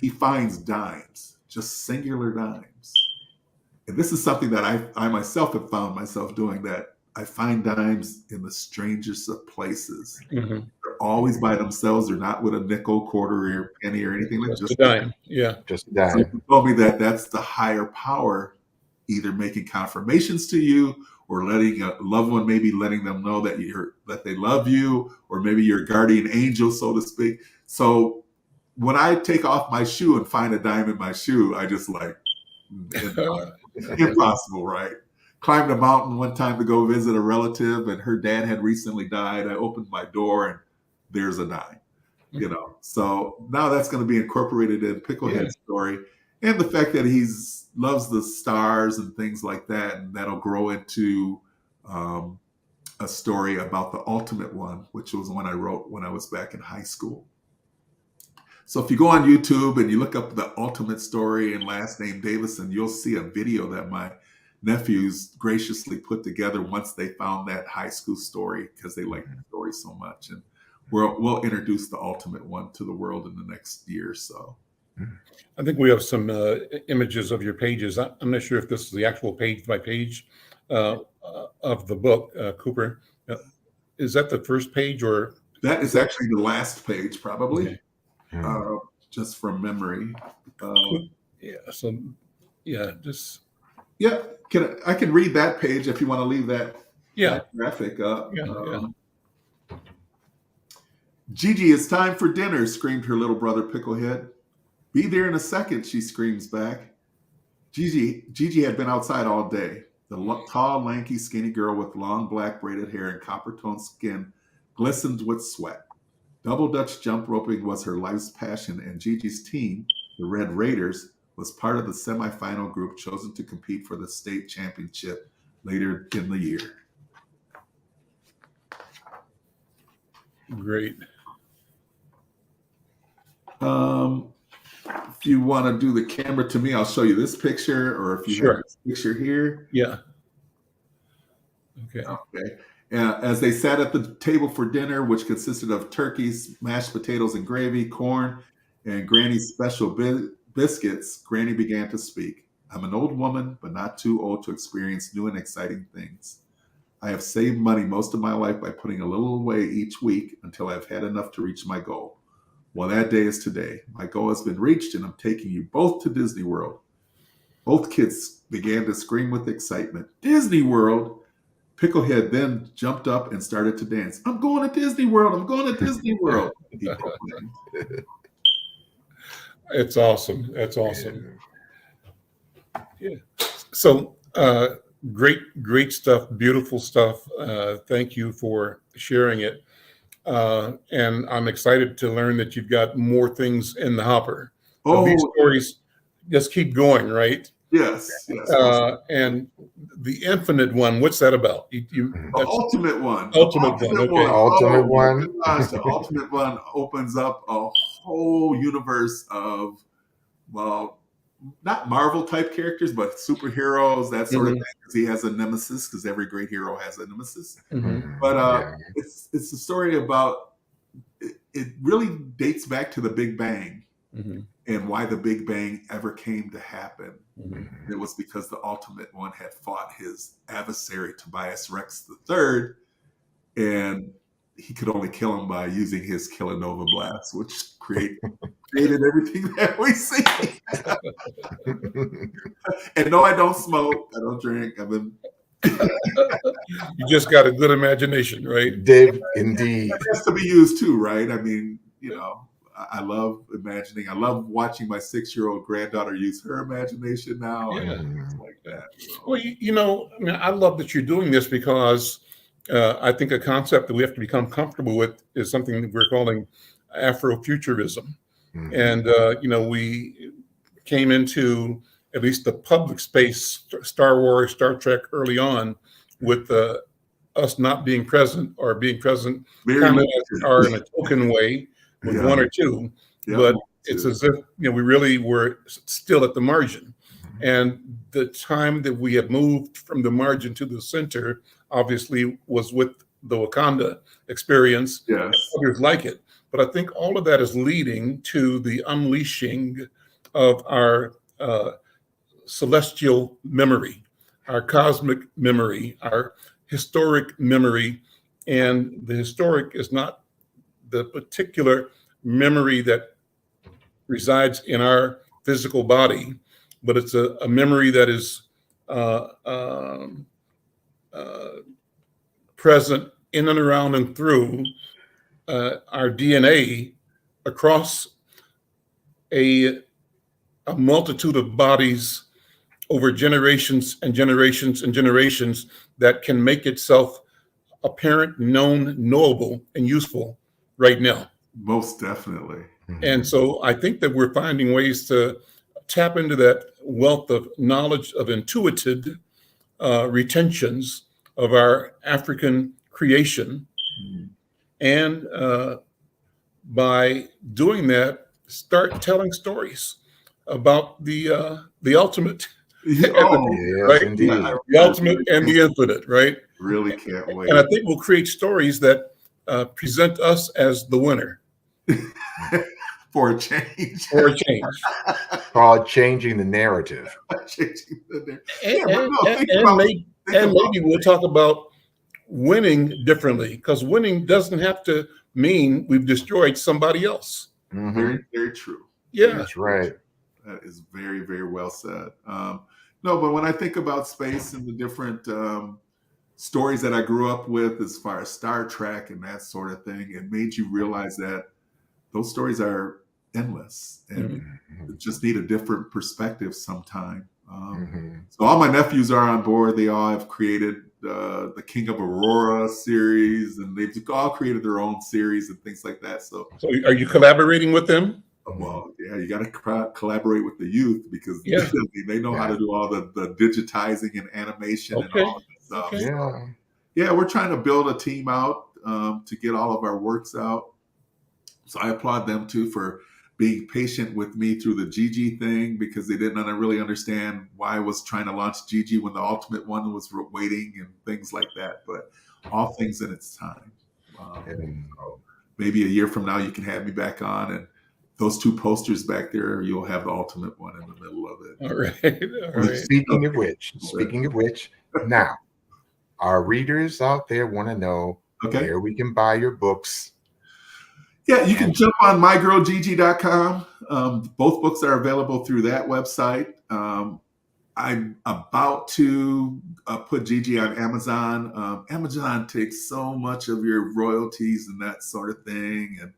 he finds dimes, just singular dimes. And this is something that I myself have found myself doing, that I find dimes in the strangest of places. They're always by themselves. They're not with a nickel, quarter, or penny, or anything like that. Just a dime. Yeah. Just a dime. Someone told me that that's the higher power, either making confirmations to you, or letting a loved one, maybe letting them know that they love you, or maybe your guardian angel, so to speak. So when I take off my shoe and find a dime in my shoe, I just like, impossible, right? Climbed a mountain one time to go visit a relative, and her dad had recently died. I opened my door, and there's a dime, So now that's going to be incorporated in Picklehead's story, and the fact that he's loves the stars and things like that, and that'll grow into a story about the ultimate one, which was one I wrote when I was back in high school. So if you go on YouTube and you look up the ultimate story and last name Davison, you'll see a video that my nephews graciously put together once they found that high school story, because they like the story so much. And we'll introduce the ultimate one to the world in the next year or so. I think we have some images of your pages. I'm not sure if this is the actual page by page of the book, Cooper. is that the first page or? That is actually the last page, probably, Okay. just from memory. Yeah. So, yeah, just. Yeah, I can read that page if you want to leave that, Yeah. that graphic up. Yeah. Gigi, it's time for dinner, screamed her little brother Picklehead. Be there in a second, she screams back. Gigi had been outside all day. The tall, lanky, skinny girl with long black braided hair and copper-toned skin glistened with sweat. Double Dutch jump roping was her life's passion, and Gigi's team, the Red Raiders, was part of the semifinal group chosen to compete for the state championship later in the year. Great. If you want to do the camera to me, I'll show you this picture, or if you Sure. have this picture here. Yeah. Okay. Okay. As they sat at the table for dinner, which consisted of turkeys, mashed potatoes and gravy, corn, and Granny's special biscuits, Granny began to speak. I'm an old woman, but not too old to experience new and exciting things. I have saved money most of my life by putting a little away each week until I've had enough to reach my goal. Well, that day is today. My goal has been reached, and I'm taking you both to Disney World. Both kids began to scream with excitement. Disney World! Picklehead then jumped up and started to dance. I'm going to Disney World! I'm going to Disney World! He proclaimed. It's awesome. That's awesome. Yeah. So great stuff, beautiful stuff. Thank you for sharing it. And I'm excited to learn that you've got more things in the hopper. Oh, these stories just keep going, right? Yes. And the infinite one, what's that about? The ultimate one. Ultimate one. Okay. Ultimate one. Gosh, the ultimate one opens up a whole universe of, well, not Marvel type characters, but superheroes, that sort of thing. Because he has a nemesis, because every great hero has a nemesis. But it's a story about, it really dates back to the Big Bang and why the Big Bang ever came to happen. It was because the Ultimate One had fought his adversary, Tobias Rex III, and he could only kill him by using his Kilonova blast, which created everything that we see. And no, I don't smoke. I don't drink. You just got a good imagination, right? Dave, indeed. It has to be used too, right? I mean, I love imagining. I love watching my 6-year-old granddaughter use her imagination now. Yeah. And things like that. So. Well, I love that you're doing this because I think a concept that we have to become comfortable with is something that we're calling Afrofuturism. And, we came into at least the public space, Star Wars, Star Trek early on with us not being present or being present kind of are in a token way with one or two, but it's as if, we really were still at the margin. And the time that we have moved from the margin to the center, obviously, was with the Wakanda experience, and others like it. But I think all of that is leading to the unleashing of our celestial memory, our cosmic memory, our historic memory. And the historic is not the particular memory that resides in our physical body, but it's a memory that is present in and around and through our DNA across a multitude of bodies over generations and generations and generations that can make itself apparent, known, knowable, and useful right now. Most definitely. And so I think that we're finding ways to tap into that wealth of knowledge of intuited retentions of our African creation. And by doing that, start telling stories about the ultimate. Yes, indeed. The ultimate and the infinite, right? Really can't wait. And I think we'll create stories that present us as the winner. For a change. For a change. Called changing the narrative. And maybe we'll talk about winning differently, because winning doesn't have to mean we've destroyed somebody else. Very, very true. Yeah, That's right. That is very, very well said. No, but when I think about space and the different stories that I grew up with, as far as Star Trek and that sort of thing, it made you realize that those stories are endless and just need a different perspective sometime. So all my nephews are on board. They all have created the King of Aurora series, and they've all created their own series and things like that. So are you collaborating with them? well, yeah, you got to collaborate with the youth, because they know how to do all the digitizing and animation and all that stuff. Okay. So, yeah, we're trying to build a team out to get all of our works out. So I applaud them too for being patient with me through the Gigi thing, because they didn't really understand why I was trying to launch Gigi when the ultimate one was waiting and things like that. But all things in its time. So maybe a year from now, you can have me back on, and those two posters back there, you'll have the ultimate one in the middle of it. All right. All right. Speaking of which, now our readers out there want to know where we can buy your books. Yeah, you can jump on mygirlgigi.com. Both books are available through that website. I'm about to put Gigi on Amazon. Amazon takes so much of your royalties and that sort of thing, and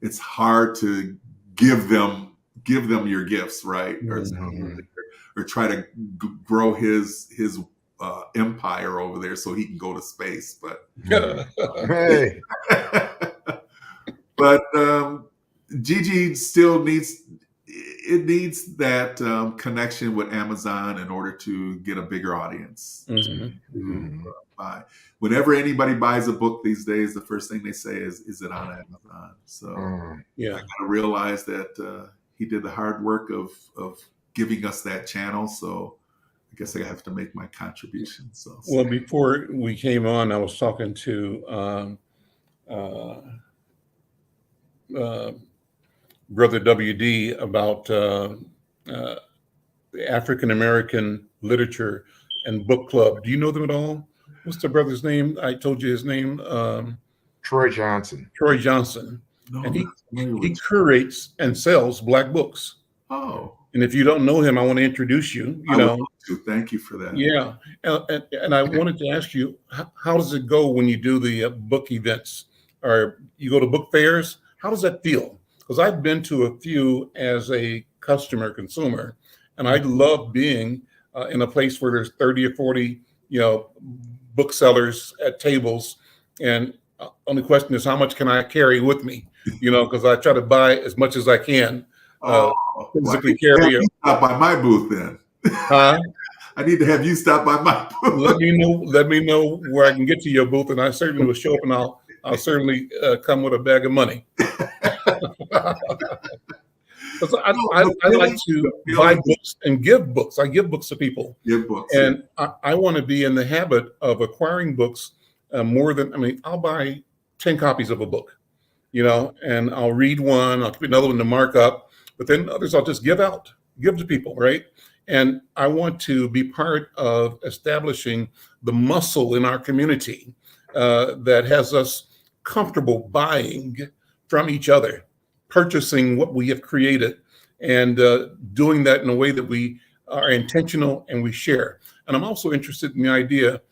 it's hard to give them your gifts, right? Or try to grow his empire over there so he can go to space. But Hey. But Gigi still needs that connection with Amazon in order to get a bigger audience. Whenever anybody buys a book these days, the first thing they say is it on Amazon? So I gotta realize that he did the hard work of giving us that channel. So I guess I have to make my contribution. So well, before we came on, I was talking to Brother WD about the African American Literature and Book Club. Do you know them at all? What's the brother's name? I told you his name. Troy Johnson. Troy Johnson. No, and he curates and sells Black books. Oh. And if you don't know him, I want to introduce you. You know, thank you for that. Yeah, and I wanted to ask you, how does it go when you do the book events, or you go to book fairs? How does that feel? Because I've been to a few as a consumer, and I love being in a place where there's 30 or 40, booksellers at tables, and only question is how much can I carry with me? Because I try to buy as much as I can. Physically carry it. Stop by my booth then. Huh? I need to have you stop by my booth. Let me know where I can get to your booth, and I certainly will show up, and I'll certainly come with a bag of money. I like to buy books and give books. I give books to people. Give books. And I want to be in the habit of acquiring books more than, I'll buy 10 copies of a book, and I'll read one, I'll keep another one to mark up, but then others I'll just give to people, right? And I want to be part of establishing the muscle in our community that has us comfortable buying from each other, purchasing what we have created, and doing that in a way that we are intentional and we share. And I'm also interested in the idea,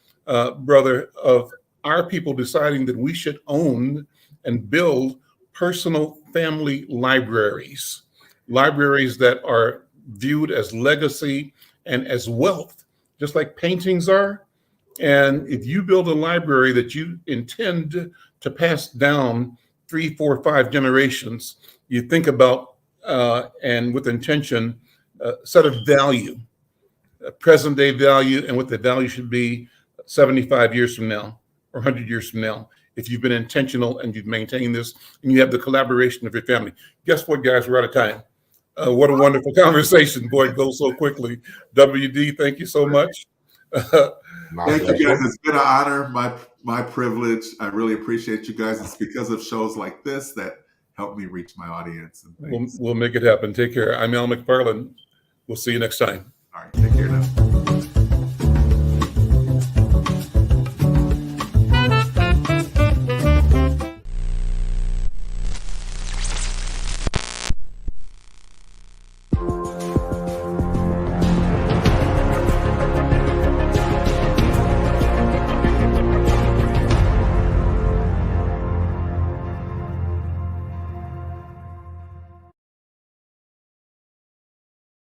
brother, of our people deciding that we should own and build personal family libraries that are viewed as legacy and as wealth, just like paintings are. And if you build a library that you intend to pass down 3, 4, 5 generations, you think about and with intention, set of value, present day value, and what the value should be 75 years from now or 100 years from now. If you've been intentional and you've maintained this and you have the collaboration of your family. Guess what, guys? We're out of time. What a wonderful conversation. Boy, it goes so quickly. WD, thank you so much. Thank you, guys. It's been an honor, my privilege. I really appreciate you guys. It's because of shows like this that help me reach my audience. And we'll make it happen. Take care. I'm Al McFarlane. We'll see you next time. All right. Take care now.